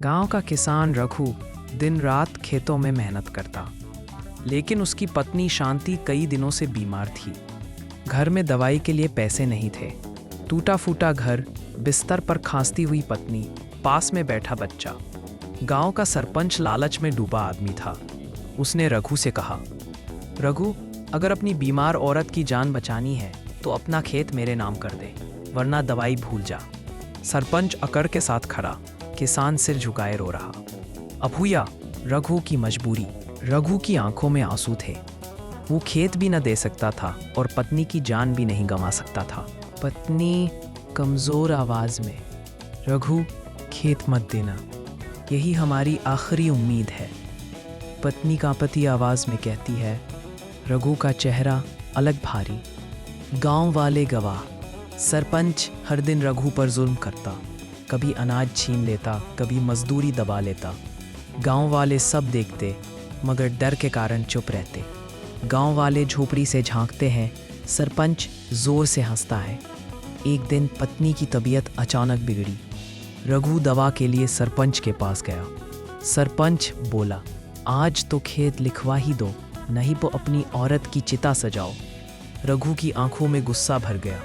गांव का किसान रघु दिन रात खेतों में मेहनत करता, लेकिन उसकी पत्नी शांति कई दिनों से बीमार थी। घर में दवाई के लिए पैसे नहीं थे। टूटा फूटा घर, बिस्तर पर खांसती हुई पत्नी, पास में बैठा बच्चा। गांव का सरपंच लालच में डूबा आदमी था। उसने रघु से कहा, रघु, अगर अपनी बीमार औरत की जान बचानी है तो अपना खेत मेरे नाम कर दे, वरना दवाई भूल जा। सरपंच अकड़ के साथ खड़ा, किसान सिर झुकाए रो रहा। अभूया, रघु की मजबूरी। रघु की आंखों में आंसू थे। वो खेत भी न दे सकता था और पत्नी की जान भी नहीं गंवा सकता था। पत्नी कमजोर आवाज में, रघु, खेत मत देना, यही हमारी आखिरी उम्मीद है। पत्नी कांपती आवाज में कहती है। रघु का चेहरा अलग भारी। गांव वाले गवाह। सरपंच हर दिन रघु पर जुल्म करता, कभी अनाज छीन लेता, कभी मजदूरी दबा लेता। गांव वाले सब देखते, मगर डर के कारण चुप रहते। गांव वाले झोपड़ी से झांकते हैं, सरपंच जोर से हंसता है। एक दिन पत्नी की तबीयत अचानक बिगड़ी। रघु दवा के लिए सरपंच के पास गया। सरपंच बोला, आज तो खेत लिखवा ही दो, नहीं तो अपनी औरत की चिता सजाओ। रघु की आंखों में गुस्सा भर गया।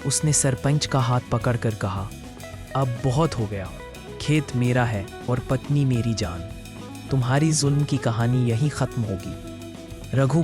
उसने सरपंच का हाथ पकड़कर कहा, अब बहुत हो गया, खेत मेरा है और पत्नी मेरी जान। तुम्हारी जुल्म की कहानी यहीं खत्म होगी। रघु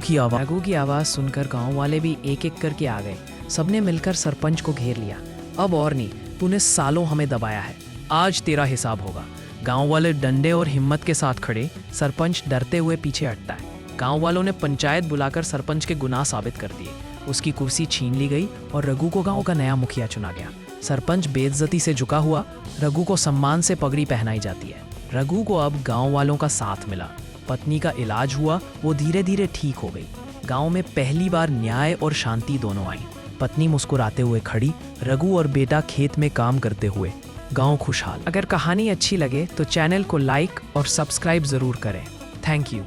की आवाज़ सुनकर गांव वाले भी एक एक करके आ गए। सबने मिलकर सरपंच को घेर लिया। अब और नहीं, तूने सालों हमें दबाया है, आज तेरा हिसाब होगा। गांव वाले डंडे और हिम्मत के साथ खड़े। सरपंच डरते हुए पीछे हटता है। गांव वालों ने पंचायत बुलाकर सरपंच के गुनाह साबित कर दिए। उसकी कुर्सी छीन ली गई और रघु को गांव का नया मुखिया चुना गया। सरपंच बेइज्जती से झुका हुआ। रघु को सम्मान से पगड़ी पहनाई जाती है। रघु को अब गांव वालों का साथ मिला। पत्नी का इलाज हुआ, वो धीरे धीरे ठीक हो गई। गांव में पहली बार न्याय और शांति दोनों आई। पत्नी मुस्कुराते हुए खड़ी, रघु और बेटा खेत में काम करते हुए, गांव खुशहाल। अगर कहानी अच्छी लगे तो चैनल को लाइक और सब्सक्राइब जरूर करें। Thank you.